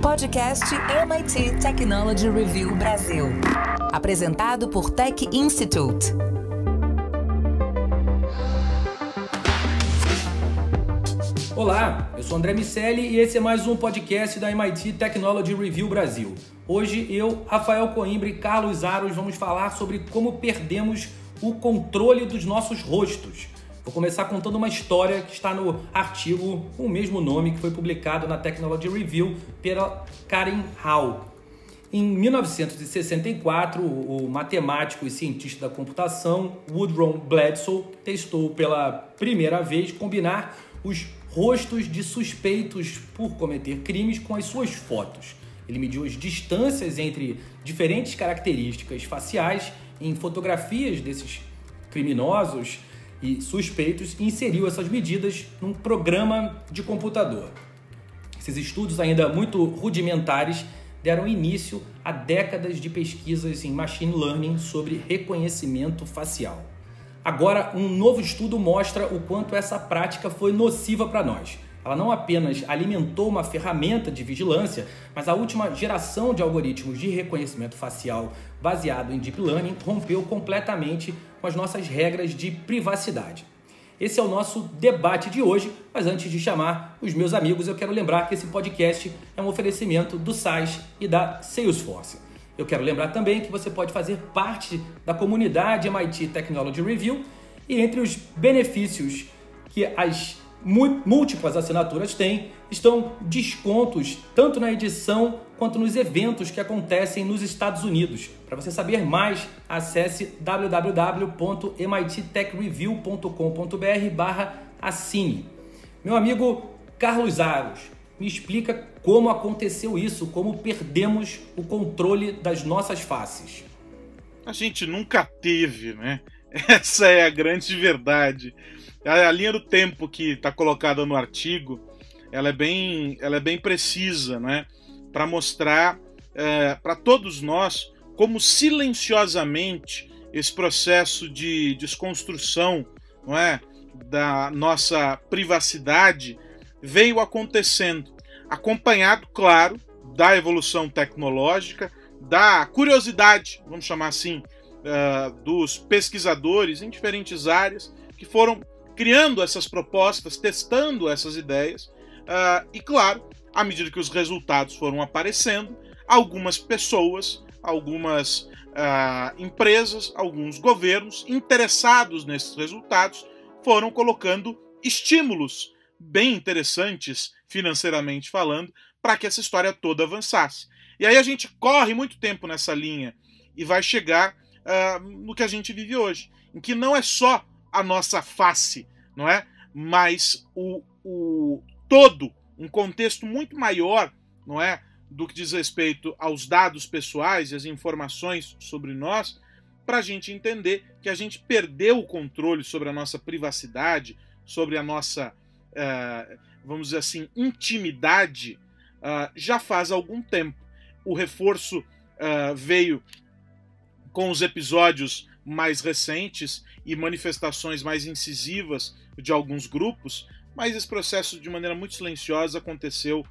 Podcast MIT Technology Review Brasil. Apresentado por Tech Institute. Olá, eu sou André Miceli e esse é mais um podcast da MIT Technology Review Brasil. Hoje eu, Rafael Coimbra e Carlos Aros vamos falar sobre como perdemos o controle dos nossos rostos. Vou começar contando uma história que está no artigo com o mesmo nome que foi publicado na Technology Review pela Karen Hall. Em 1964, o matemático e cientista da computação Woodrow Bledsoe testou pela primeira vez combinar os rostos de suspeitos por cometer crimes com as suas fotos. Ele mediu as distâncias entre diferentes características faciais em fotografias desses criminosos e suspeitos e inseriu essas medidas num programa de computador. Esses estudos, ainda muito rudimentares, deram início a décadas de pesquisas em machine learning sobre reconhecimento facial. Agora, um novo estudo mostra o quanto essa prática foi nociva para nós. Ela não apenas alimentou uma ferramenta de vigilância, mas a última geração de algoritmos de reconhecimento facial baseado em Deep Learning rompeu completamente com as nossas regras de privacidade. Esse é o nosso debate de hoje, mas antes de chamar os meus amigos, eu quero lembrar que esse podcast é um oferecimento do SAIS e da Salesforce. Eu quero lembrar também que você pode fazer parte da comunidade MIT Technology Review e entre os benefícios que as múltiplas assinaturas têm, estão descontos tanto na edição quanto nos eventos que acontecem nos Estados Unidos. Para você saber mais, acesse www.mittechreview.com.br/assine. Meu amigo Carlos Aros, me explica como aconteceu isso, como perdemos o controle das nossas faces. A gente nunca teve, né? Essa é a grande verdade. A linha do tempo que está colocada no artigo, ela é bem precisa, né? Para mostrar para todos nós como silenciosamente esse processo de desconstrução, não é, da nossa privacidade veio acontecendo, acompanhado, claro, da evolução tecnológica, da curiosidade, vamos chamar assim, dos pesquisadores em diferentes áreas que foram criando essas propostas, testando essas ideias, e claro, à medida que os resultados foram aparecendo, algumas pessoas, algumas empresas, alguns governos interessados nesses resultados foram colocando estímulos bem interessantes, financeiramente falando, para que essa história toda avançasse. E aí a gente corre muito tempo nessa linha e vai chegar no que a gente vive hoje, em que não é só a nossa face, não é? Mas o todo, um contexto muito maior, não é? Do que diz respeito aos dados pessoais e as informações sobre nós, para a gente entender que a gente perdeu o controle sobre a nossa privacidade, sobre a nossa, vamos dizer assim, intimidade, já faz algum tempo. O reforço veio com os episódios mais recentes e manifestações mais incisivas de alguns grupos, mas esse processo de maneira muito silenciosa aconteceu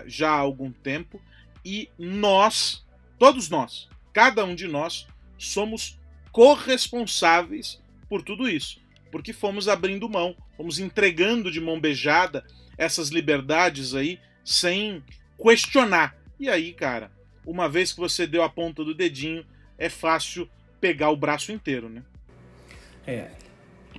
já há algum tempo e nós, todos nós, cada um de nós, somos corresponsáveis por tudo isso, porque fomos abrindo mão, fomos entregando de mão beijada essas liberdades aí sem questionar. E aí, cara, uma vez que você deu a ponta do dedinho, é fácil pegar o braço inteiro, né?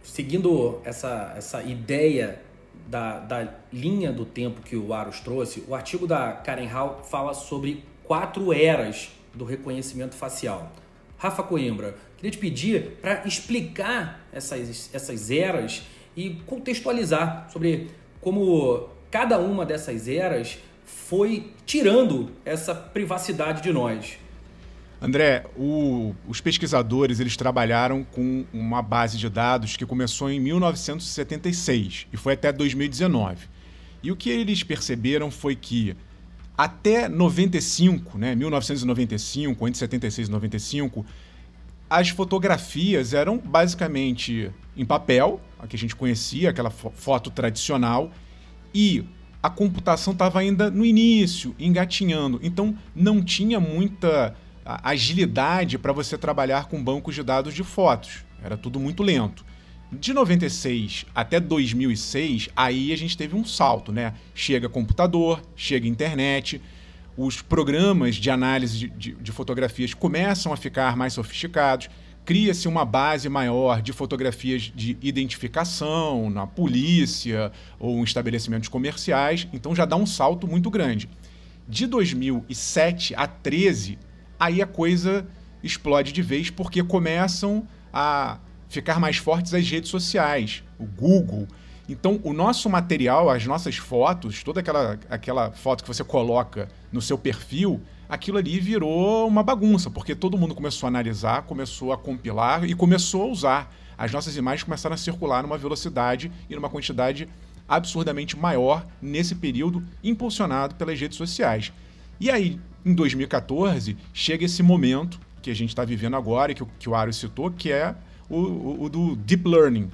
Seguindo essa ideia da linha do tempo que o Aros trouxe, o artigo da Karen Hall fala sobre 4 eras do reconhecimento facial. Rafa Coimbra, queria te pedir para explicar essas eras e contextualizar sobre como cada uma dessas eras foi tirando essa privacidade de nós. André, os pesquisadores eles trabalharam com uma base de dados que começou em 1976 e foi até 2019. E o que eles perceberam foi que até 95, né, 1995, entre 76 e 95, as fotografias eram basicamente em papel, a que a gente conhecia, aquela foto tradicional, e a computação estava ainda no início, engatinhando. Então, não tinha muita agilidade para você trabalhar com bancos de dados de fotos. Era tudo muito lento. De 96 até 2006, aí a gente teve um salto, né? Chega computador, chega internet, os programas de análise de fotografias começam a ficar mais sofisticados, cria-se uma base maior de fotografias de identificação na polícia ou em estabelecimentos comerciais, então já dá um salto muito grande. De 2007 a 2013, aí a coisa explode de vez porque começam a ficar mais fortes as redes sociais, o Google. Então, o nosso material, as nossas fotos, toda aquela foto que você coloca no seu perfil, aquilo ali virou uma bagunça, porque todo mundo começou a analisar, começou a compilar e começou a usar. As nossas imagens começaram a circular numa velocidade e numa quantidade absurdamente maior nesse período, impulsionado pelas redes sociais. E aí, em 2014, chega esse momento que a gente está vivendo agora, e que o Aros citou, que é o do Deep Learning.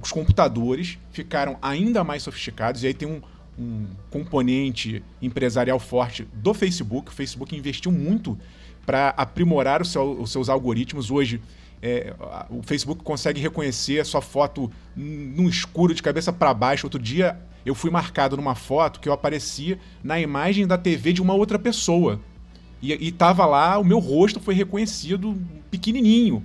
Os computadores ficaram ainda mais sofisticados, e aí tem um componente empresarial forte do Facebook. O Facebook investiu muito para aprimorar os seus algoritmos. Hoje, o Facebook consegue reconhecer a sua foto no escuro, de cabeça para baixo. Outro dia, eu fui marcado numa foto que eu apareci na imagem da TV de uma outra pessoa. E estava lá, o meu rosto foi reconhecido pequenininho.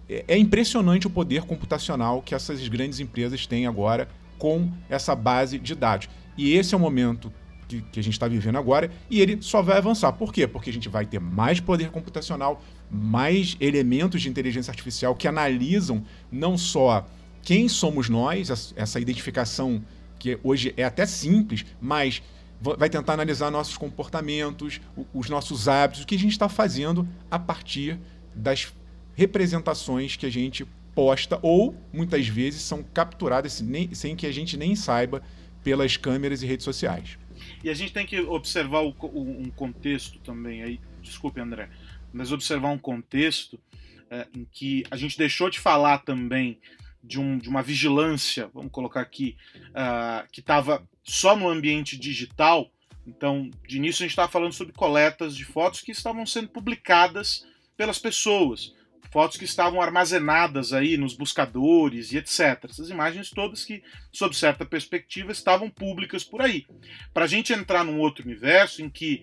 É impressionante o poder computacional que essas grandes empresas têm agora com essa base de dados. E esse é o momento que a gente está vivendo agora, e ele só vai avançar. Por quê? Porque a gente vai ter mais poder computacional, mais elementos de inteligência artificial que analisam não só quem somos nós, essa identificação que hoje é até simples, mas vai tentar analisar nossos comportamentos, os nossos hábitos, o que a gente está fazendo a partir das representações que a gente posta, ou muitas vezes são capturadas sem que a gente nem saiba pelas câmeras e redes sociais. E a gente tem que observar um contexto também, aí, desculpe, André, mas observar um contexto em que a gente deixou de falar também de uma vigilância, vamos colocar aqui, que estava só no ambiente digital. Então, de início a gente estava falando sobre coletas de fotos que estavam sendo publicadas pelas pessoas, fotos que estavam armazenadas aí nos buscadores e etc. Essas imagens todas que, sob certa perspectiva, estavam públicas por aí. Para a gente entrar num outro universo em que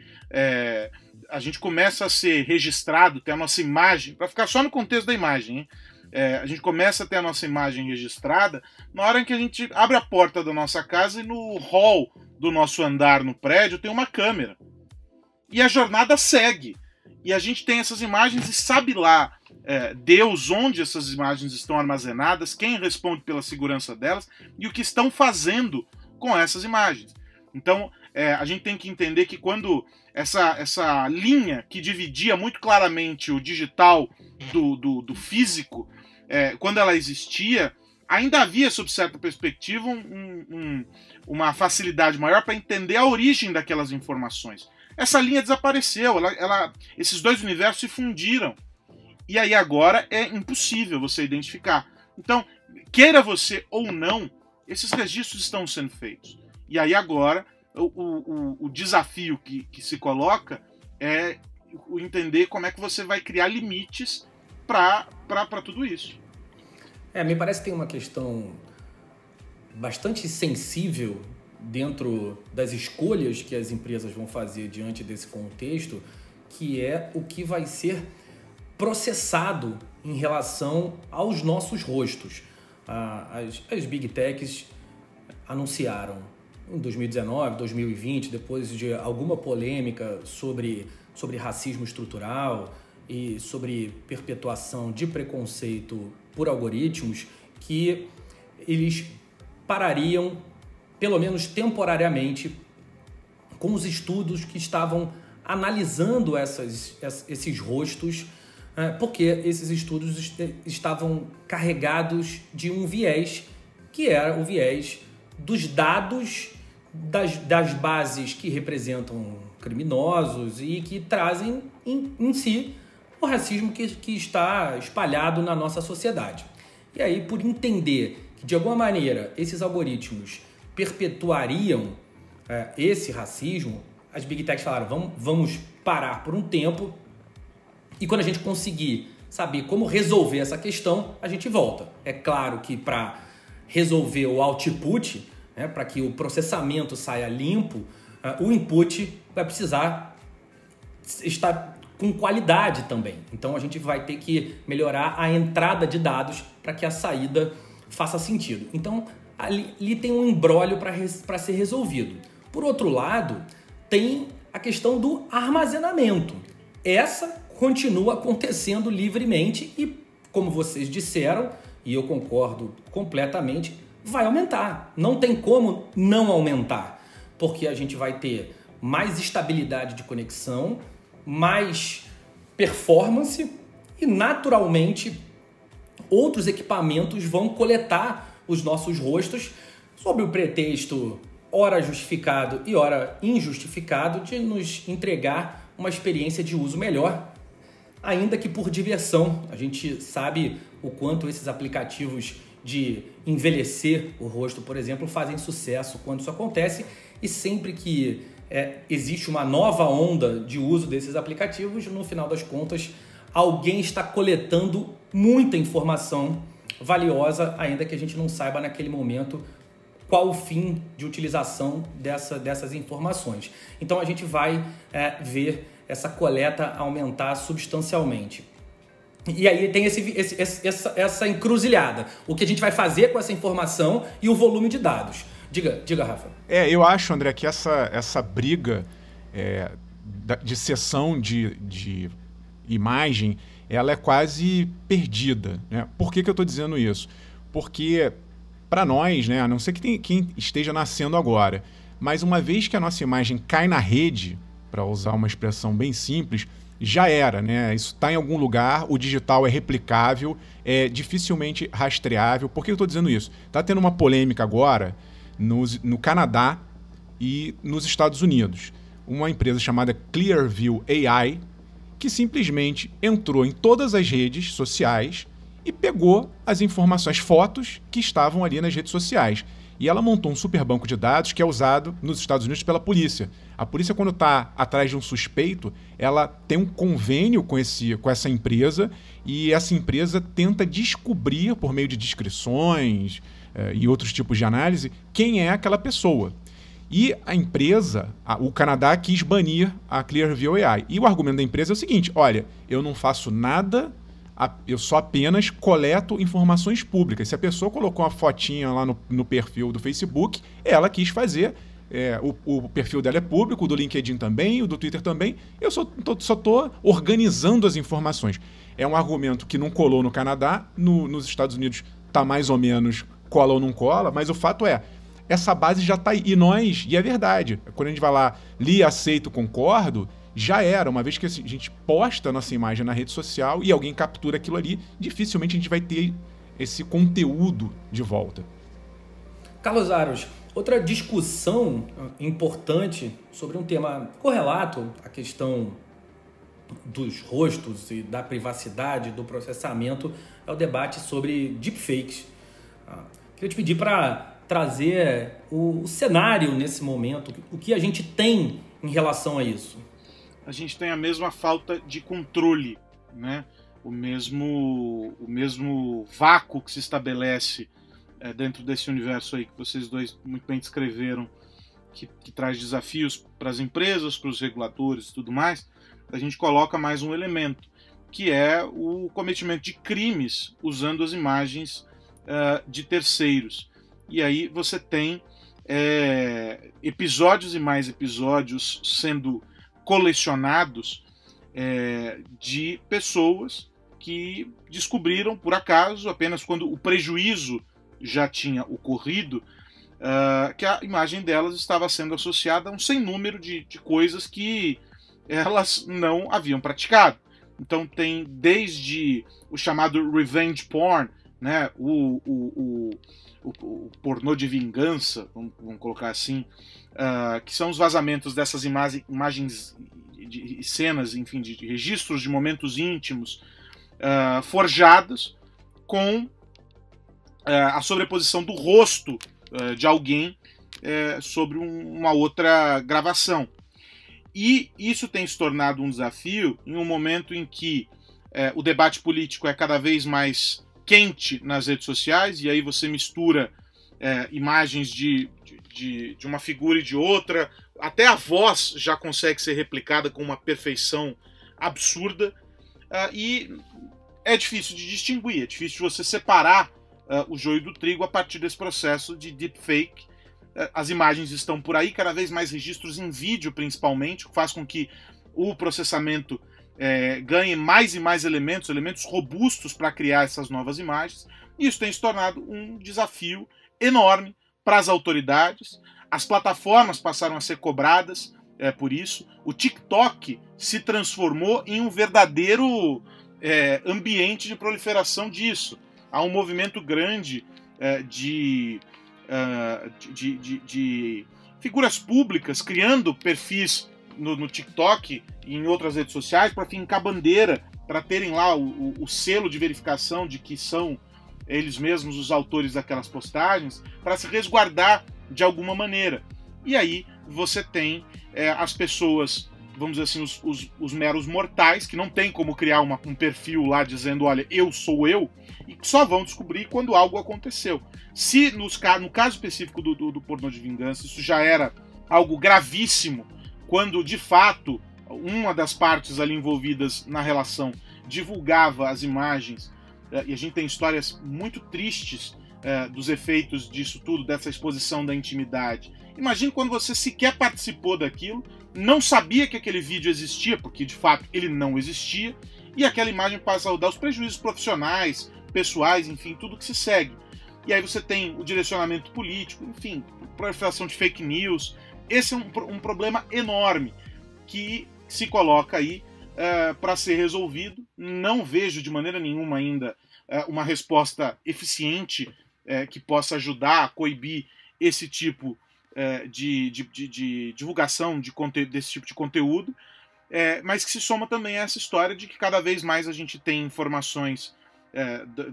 a gente começa a ser registrado, ter a nossa imagem, para ficar só no contexto da imagem, hein? A gente começa a ter a nossa imagem registrada na hora em que a gente abre a porta da nossa casa e no hall do nosso andar no prédio tem uma câmera. E a jornada segue. E a gente tem essas imagens e sabe lá Deus onde essas imagens estão armazenadas, quem responde pela segurança delas e o que estão fazendo com essas imagens. Então, a gente tem que entender que quando essa linha que dividia muito claramente o digital do físico, quando ela existia, ainda havia, sob certa perspectiva, uma facilidade maior para entender a origem daquelas informações. Essa linha desapareceu, esses dois universos se fundiram. E aí agora é impossível você identificar. Então, queira você ou não, esses registros estão sendo feitos. E aí agora o desafio que se coloca é entender como é que você vai criar limites para tudo isso. Me parece que tem uma questão bastante sensível dentro das escolhas que as empresas vão fazer diante desse contexto, que é o que vai ser processado em relação aos nossos rostos. As Big Techs anunciaram em 2019, 2020, depois de alguma polêmica sobre racismo estrutural e sobre perpetuação de preconceito por algoritmos, que eles parariam, pelo menos temporariamente, com os estudos que estavam analisando esses rostos, porque esses estudos estavam carregados de um viés, que era o viés dos dados das bases que representam criminosos e que trazem em si o racismo que está espalhado na nossa sociedade. E aí, por entender que, de alguma maneira, esses algoritmos perpetuariam esse racismo, as Big Techs falaram, vamos parar por um tempo e quando a gente conseguir saber como resolver essa questão, a gente volta. É claro que para resolver o output, né, para que o processamento saia limpo, o input vai precisar estar com qualidade também. Então a gente vai ter que melhorar a entrada de dados para que a saída faça sentido. Então ali tem um imbróglio para ser resolvido. Por outro lado, tem a questão do armazenamento. Essa continua acontecendo livremente e, como vocês disseram, e eu concordo completamente, vai aumentar. Não tem como não aumentar, porque a gente vai ter mais estabilidade de conexão, mais performance e, naturalmente, outros equipamentos vão coletar os nossos rostos sob o pretexto, ora justificado e ora injustificado, de nos entregar uma experiência de uso melhor, ainda que por diversão. A gente sabe o quanto esses aplicativos de envelhecer o rosto, por exemplo, fazem sucesso quando isso acontece, e sempre que existe uma nova onda de uso desses aplicativos, no final das contas, alguém está coletando muita informação valiosa, ainda que a gente não saiba naquele momento qual o fim de utilização dessas informações. Então a gente vai ver essa coleta aumentar substancialmente. E aí tem essa encruzilhada. O que a gente vai fazer com essa informação e o volume de dados. Diga, Rafa. Eu acho, André, que essa briga de cessão de imagem, ela é quase perdida, né? Por que eu estou dizendo isso? Porque para nós, né, a não ser que quem esteja nascendo agora, mas uma vez que a nossa imagem cai na rede, para usar uma expressão bem simples, já era, né? Isso está em algum lugar, o digital é replicável, é dificilmente rastreável. Por que eu estou dizendo isso? Está tendo uma polêmica agora no Canadá e nos Estados Unidos. Uma empresa chamada Clearview AI, que simplesmente entrou em todas as redes sociais e pegou as informações, fotos que estavam ali nas redes sociais. E ela montou um super banco de dados que é usado nos Estados Unidos pela polícia. A polícia, quando está atrás de um suspeito, ela tem um convênio com essa empresa, e essa empresa tenta descobrir, por meio de descrições e outros tipos de análise, quem é aquela pessoa. E a empresa, o Canadá, quis banir a Clearview AI. E o argumento da empresa é o seguinte: olha, eu não faço nada, eu só apenas coleto informações públicas. Se a pessoa colocou uma fotinha lá no perfil do Facebook, ela quis fazer, o perfil dela é público, o do LinkedIn também, o do Twitter também, eu só estou organizando as informações. É um argumento que não colou no Canadá, nos Estados Unidos está mais ou menos cola ou não cola, mas o fato é, essa base já está aí. E é verdade, quando a gente vai lá, li, aceito, concordo, já era. Uma vez que a gente posta a nossa imagem na rede social e alguém captura aquilo ali, dificilmente a gente vai ter esse conteúdo de volta. Carlos Aros, outra discussão importante sobre um tema correlato à questão dos rostos e da privacidade, do processamento, é o debate sobre deepfakes. Queria te pedir para trazer o cenário nesse momento, o que a gente tem em relação a isso. A gente tem a mesma falta de controle, né? O mesmo vácuo que se estabelece dentro desse universo aí que vocês dois muito bem descreveram, que traz desafios para as empresas, para os reguladores e tudo mais. A gente coloca mais um elemento, que é o cometimento de crimes usando as imagens de terceiros. E aí você tem episódios e mais episódios sendo colecionados de pessoas que descobriram, por acaso, apenas quando o prejuízo já tinha ocorrido, que a imagem delas estava sendo associada a um sem número de coisas que elas não haviam praticado. Então tem desde o chamado revenge porn, né, o pornô de vingança, vamos colocar assim, que são os vazamentos dessas imagens de cenas, enfim, de registros de momentos íntimos forjados com a sobreposição do rosto de alguém sobre uma outra gravação. E isso tem se tornado um desafio em um momento em que o debate político é cada vez mais quente nas redes sociais, e aí você mistura imagens de uma figura e de outra, até a voz já consegue ser replicada com uma perfeição absurda, e é difícil de distinguir, é difícil de você separar o joio do trigo a partir desse processo de deepfake. As imagens estão por aí, cada vez mais registros em vídeo principalmente, o que faz com que o processamento ganhe mais e mais elementos robustos para criar essas novas imagens. Isso tem se tornado um desafio enorme para as autoridades. As plataformas passaram a ser cobradas por isso. O TikTok se transformou em um verdadeiro ambiente de proliferação disso. Há um movimento grande de figuras públicas criando perfis no TikTok e em outras redes sociais para fincar bandeira, para terem lá o selo de verificação de que são eles mesmos os autores daquelas postagens, para se resguardar de alguma maneira. E aí você tem as pessoas, vamos dizer assim, os meros mortais, que não tem como criar um perfil lá dizendo, olha, eu sou eu, e que só vão descobrir quando algo aconteceu. Se no caso específico do pornô de vingança, isso já era algo gravíssimo, quando de fato uma das partes ali envolvidas na relação divulgava as imagens, e a gente tem histórias muito tristes dos efeitos disso tudo, dessa exposição da intimidade. Imagine quando você sequer participou daquilo, não sabia que aquele vídeo existia, porque de fato ele não existia, e aquela imagem passa a dar os prejuízos profissionais, pessoais, enfim, tudo que se segue. E aí você tem o direcionamento político, enfim, proliferação de fake news. Esse é um problema enorme que se coloca aí para ser resolvido. Não vejo de maneira nenhuma ainda uma resposta eficiente que possa ajudar a coibir esse tipo de divulgação desse tipo de conteúdo, mas que se soma também a essa história de que cada vez mais a gente tem informações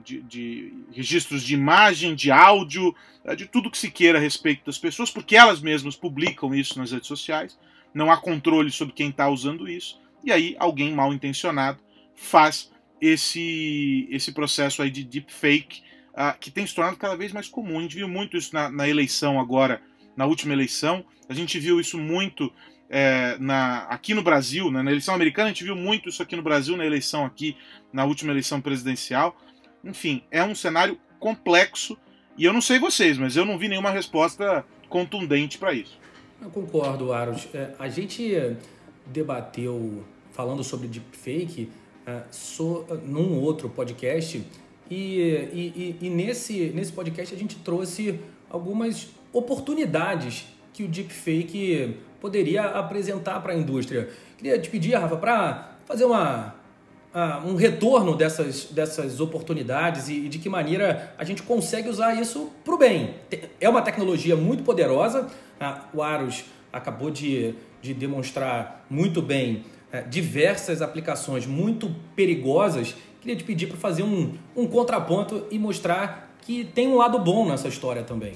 de registros de imagem, de áudio, de tudo que se queira a respeito das pessoas, porque elas mesmas publicam isso nas redes sociais, não há controle sobre quem está usando isso, e aí alguém mal intencionado faz esse processo aí de deepfake, que tem se tornado cada vez mais comum. A gente viu muito isso na eleição agora, na última eleição, a gente viu isso muito aqui no Brasil, né? Na eleição americana a gente viu muito isso aqui no Brasil, na eleição aqui, na última eleição presidencial. Enfim, é um cenário complexo, e eu não sei vocês, mas eu não vi nenhuma resposta contundente para isso. Eu concordo, Aros. A gente debateu, falando sobre deepfake, num outro podcast, e nesse podcast a gente trouxe algumas oportunidades que o deepfake poderia apresentar para a indústria. Queria te pedir, Rafa, para fazer um retorno dessas oportunidades e de que maneira a gente consegue usar isso para o bem. É uma tecnologia muito poderosa. O Aros acabou de demonstrar muito bem diversas aplicações muito perigosas. Queria te pedir para fazer um contraponto e mostrar que tem um lado bom nessa história também.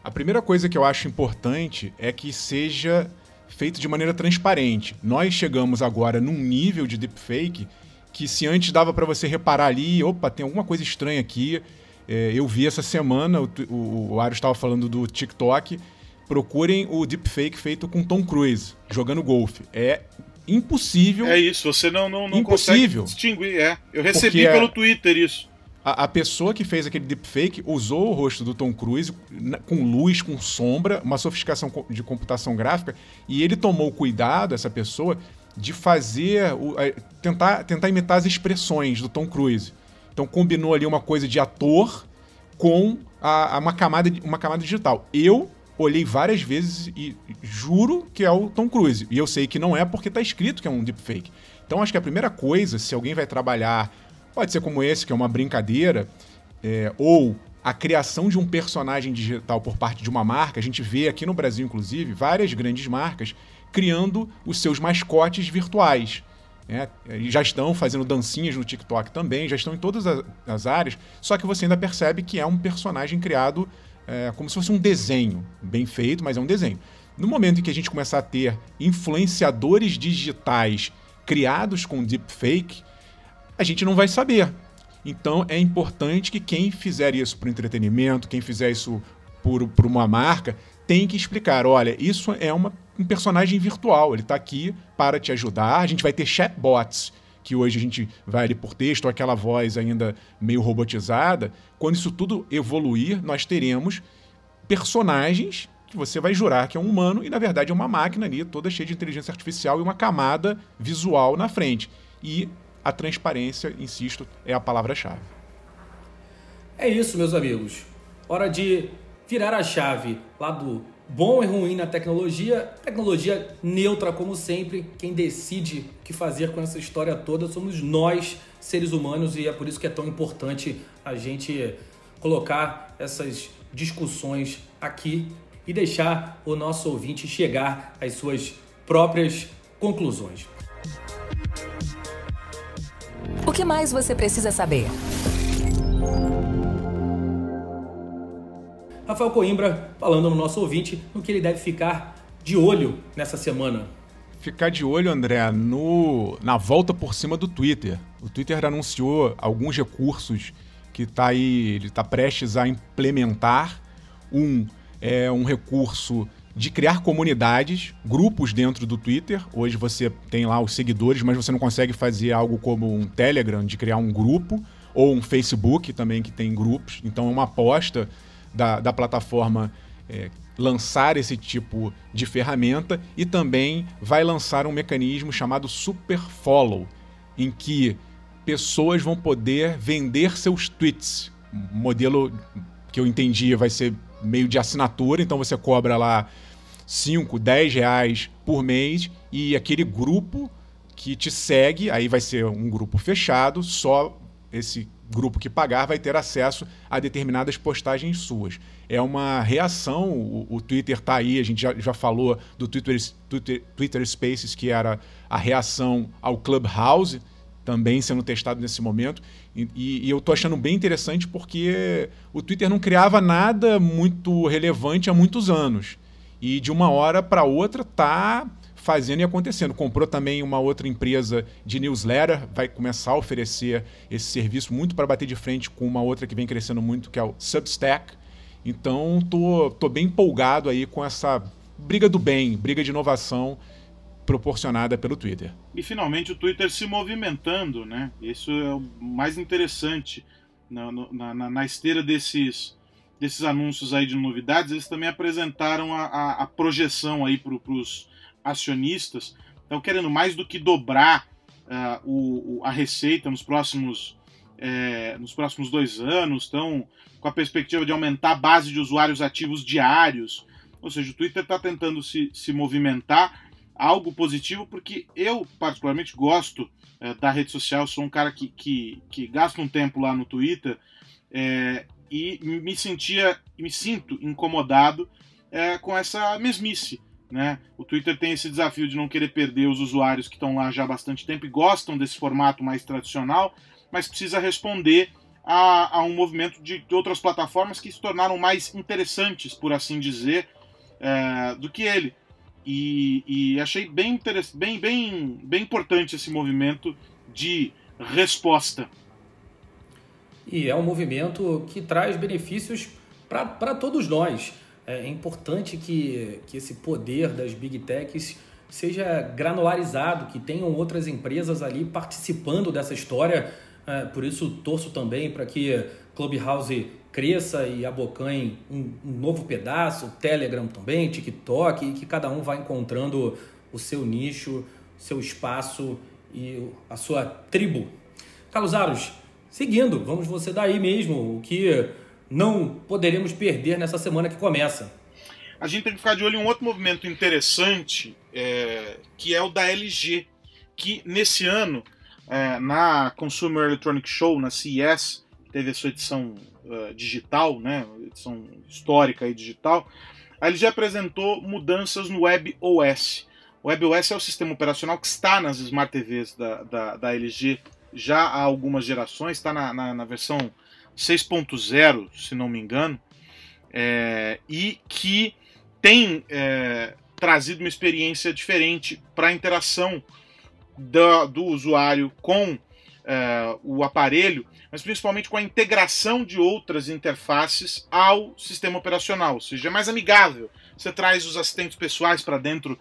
A primeira coisa que eu acho importante é que seja feito de maneira transparente. Nós chegamos agora num nível de deepfake que, se antes dava para você reparar ali, opa, tem alguma coisa estranha aqui. Eu vi essa semana, o Aros estava falando do TikTok, procurem o deepfake feito com Tom Cruise, jogando golfe. É impossível. É isso, você não consegue distinguir. Eu recebi pelo Twitter isso. A pessoa que fez aquele deepfake usou o rosto do Tom Cruise com luz, com sombra, uma sofisticação de computação gráfica, e ele tomou cuidado, essa pessoa, de fazer, tentar imitar as expressões do Tom Cruise. Então combinou ali uma coisa de ator com uma camada digital. Eu olhei várias vezes e juro que é o Tom Cruise. E eu sei que não é porque está escrito que é um deepfake. Então acho que a primeira coisa, se alguém vai trabalhar, pode ser como esse, que é uma brincadeira, ou a criação de um personagem digital por parte de uma marca. A gente vê aqui no Brasil, inclusive, várias grandes marcas criando os seus mascotes virtuais. E já estão fazendo dancinhas no TikTok também, já estão em todas as áreas, só que você ainda percebe que é um personagem criado como se fosse um desenho, bem feito, mas é um desenho. No momento em que a gente começar a ter influenciadores digitais criados com deepfake, a gente não vai saber. Então é importante que quem fizer isso por entretenimento, quem fizer isso por uma marca, tem que explicar, olha, isso é um personagem virtual, ele está aqui para te ajudar, a gente vai ter chatbots, que hoje a gente vai ali por texto, ou aquela voz ainda meio robotizada. Quando isso tudo evoluir, nós teremos personagens que você vai jurar que é um humano e, na verdade, é uma máquina ali, toda cheia de inteligência artificial e uma camada visual na frente. E a transparência, insisto, é a palavra-chave. É isso, meus amigos. Hora de virar a chave lá do bom e ruim na tecnologia neutra como sempre. Quem decide o que fazer com essa história toda somos nós, seres humanos, e é por isso que é tão importante a gente colocar essas discussões aqui e deixar o nosso ouvinte chegar às suas próprias conclusões. O que mais você precisa saber? Rafael Coimbra falando no nosso ouvinte no que ele deve ficar de olho nessa semana. Ficar de olho, André, na volta por cima do Twitter. O Twitter anunciou alguns recursos que ele está prestes a implementar. É um recurso de criar comunidades, grupos dentro do Twitter. Hoje você tem lá os seguidores, mas você não consegue fazer algo como um Telegram, de criar um grupo, ou um Facebook também, que tem grupos. Então é uma aposta da plataforma lançar esse tipo de ferramenta, e também vai lançar um mecanismo chamado Super Follow, em que pessoas vão poder vender seus tweets. Um modelo que eu entendi vai ser meio de assinatura, então você cobra lá 5, 10 reais por mês, e aquele grupo que te segue, aí vai ser um grupo fechado, só esse grupo que pagar vai ter acesso a determinadas postagens suas. É uma reação, o Twitter está aí, a gente já falou do Twitter Spaces, que era a reação ao Clubhouse, também sendo testado nesse momento, e eu tô achando bem interessante porque o Twitter não criava nada muito relevante há muitos anos, e de uma hora para outra tá fazendo e acontecendo. Comprou também uma outra empresa de newsletter, vai começar a oferecer esse serviço muito para bater de frente com uma outra que vem crescendo muito, que é o Substack. Então tô bem empolgado aí com essa briga do bem, briga de inovação proporcionada pelo Twitter. E finalmente o Twitter se movimentando, né? Isso é o mais interessante na esteira desses anúncios aí de novidades. Eles também apresentaram a projeção aí para os acionistas. Estão querendo mais do que dobrar a receita nos próximos 2 anos. Estão com a perspectiva de aumentar a base de usuários ativos diários. Ou seja, o Twitter está tentando se movimentar, algo positivo, porque eu particularmente gosto da rede social. Sou um cara que gasta um tempo lá no Twitter, e me sinto incomodado com essa mesmice, né? O Twitter tem esse desafio de não querer perder os usuários que estão lá já há bastante tempo e gostam desse formato mais tradicional, mas precisa responder a um movimento de outras plataformas que se tornaram mais interessantes, por assim dizer, do que ele. E achei bem importante esse movimento de resposta. E é um movimento que traz benefícios para todos nós. É importante que esse poder das Big Techs seja granularizado, que tenham outras empresas ali participando dessa história. Por isso torço também para que Clubhouse cresça e abocanhe um novo pedaço, Telegram também, TikTok, e que cada um vá encontrando o seu nicho, seu espaço e a sua tribo. Carlos Aros, seguindo, vamos você daí mesmo, o que não poderemos perder nessa semana que começa. A gente tem que ficar de olho em um outro movimento interessante, que é o da LG, que nesse ano, na Consumer Electronics Show, na CES, teve a sua edição digital, né, edição histórica e digital, a LG apresentou mudanças no WebOS. O WebOS é o sistema operacional que está nas Smart TVs da LG já há algumas gerações, está na versão 6.0, se não me engano, e que tem trazido uma experiência diferente para a interação do usuário com o aparelho, mas principalmente com a integração de outras interfaces ao sistema operacional, ou seja, é mais amigável. Você traz os assistentes pessoais para dentro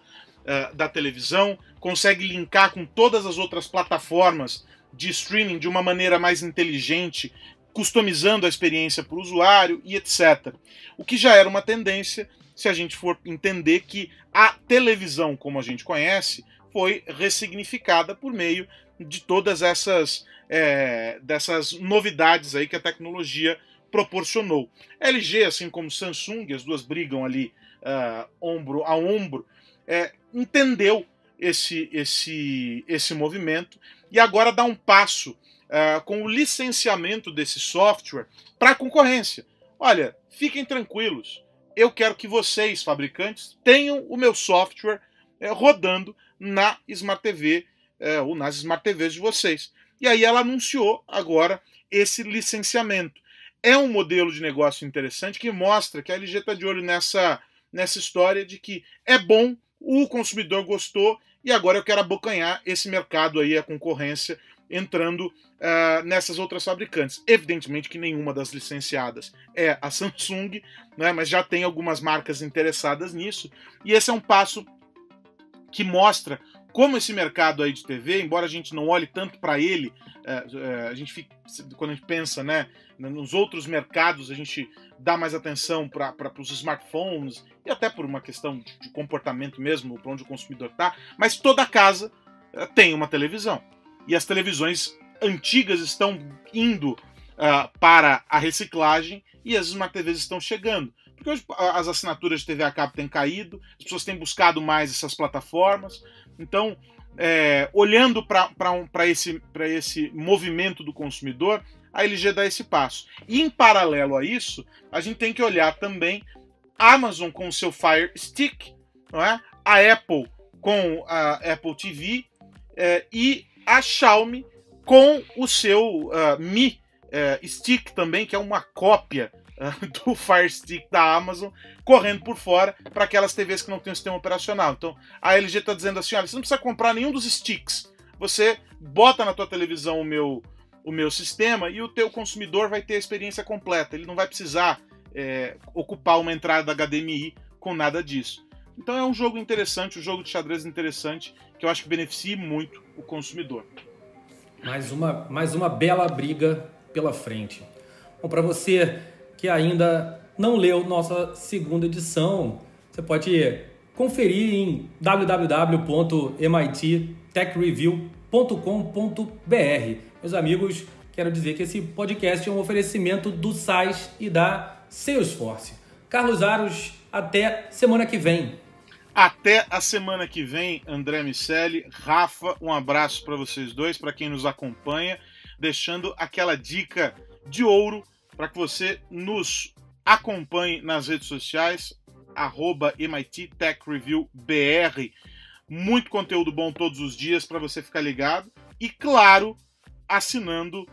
da televisão, consegue linkar com todas as outras plataformas de streaming de uma maneira mais inteligente, customizando a experiência para o usuário e etc. O que já era uma tendência se a gente for entender que a televisão, como a gente conhece, foi ressignificada por meio de todas essas dessas novidades aí que a tecnologia proporcionou. LG, assim como Samsung, as duas brigam ali ombro a ombro, entendeu esse movimento e agora dá um passo com o licenciamento desse software para a concorrência. Olha, fiquem tranquilos, eu quero que vocês, fabricantes, tenham o meu software rodando na Smart TV ou nas Smart TVs de vocês. E aí ela anunciou agora esse licenciamento. É um modelo de negócio interessante que mostra que a LG está de olho nessa história de que é bom, o consumidor gostou e agora eu quero abocanhar esse mercado aí, a concorrência, entrando nessas outras fabricantes. Evidentemente que nenhuma das licenciadas é a Samsung, né, mas já tem algumas marcas interessadas nisso, e esse é um passo que mostra como esse mercado aí de TV, embora a gente não olhe tanto para ele, quando a gente pensa, né, nos outros mercados, a gente dá mais atenção para os smartphones e até por uma questão de comportamento mesmo, para onde o consumidor está, mas toda casa tem uma televisão. E as televisões antigas estão indo para a reciclagem e as Smart TVs estão chegando. Porque hoje as assinaturas de TV a cabo têm caído, as pessoas têm buscado mais essas plataformas. Então, olhando para esse movimento do consumidor, a LG dá esse passo. E em paralelo a isso, a gente tem que olhar também a Amazon com o seu Fire Stick, não é? A Apple com a Apple TV e a Xiaomi com o seu Mi Stick também, que é uma cópia do Fire Stick da Amazon, correndo por fora para aquelas TVs que não tem o sistema operacional. Então a LG está dizendo assim, olha, você não precisa comprar nenhum dos sticks, você bota na tua televisão o meu sistema e o teu consumidor vai ter a experiência completa, ele não vai precisar ocupar uma entrada HDMI com nada disso. Então é um jogo interessante, um jogo de xadrez interessante, que eu acho que beneficia muito o consumidor. Mais uma bela briga pela frente. Bom, para você que ainda não leu nossa segunda edição, você pode conferir em www.mittechreview.com.br. Meus amigos, quero dizer que esse podcast é um oferecimento do SaaS e da Salesforce. Carlos Aros, até semana que vem. Até a semana que vem, André Miceli, Rafa, um abraço para vocês dois, para quem nos acompanha, deixando aquela dica de ouro para que você nos acompanhe nas redes sociais, @MIT Tech Review BR. Muito conteúdo bom todos os dias para você ficar ligado. E, claro, assinando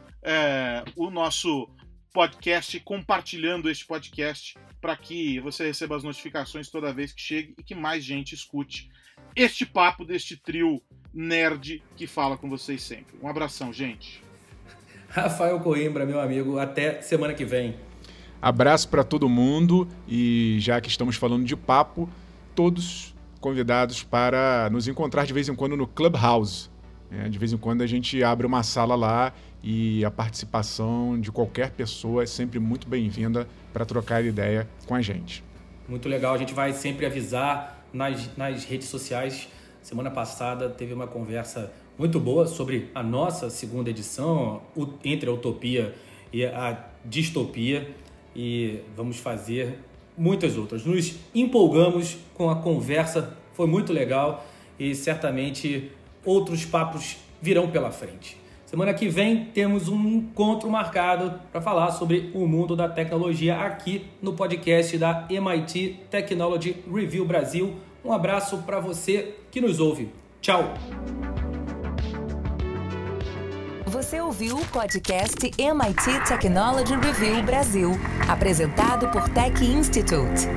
o nosso podcast, compartilhando este podcast para que você receba as notificações toda vez que chegue e que mais gente escute este papo deste trio nerd que fala com vocês sempre. Um abração, gente. Rafael Coimbra, meu amigo, até semana que vem. Abraço para todo mundo e já que estamos falando de papo, todos convidados para nos encontrar de vez em quando no Clubhouse. De vez em quando a gente abre uma sala lá e a participação de qualquer pessoa é sempre muito bem-vinda para trocar ideia com a gente. Muito legal, a gente vai sempre avisar nas redes sociais. Semana passada teve uma conversa muito boa sobre a nossa segunda edição, entre a utopia e a distopia, e vamos fazer muitas outras. Nos empolgamos com a conversa, foi muito legal e certamente outros papos virão pela frente. Semana que vem temos um encontro marcado para falar sobre o mundo da tecnologia aqui no podcast da MIT Technology Review Brasil. Um abraço para você que nos ouve. Tchau! Você ouviu o podcast MIT Technology Review Brasil, apresentado por Tech Institute.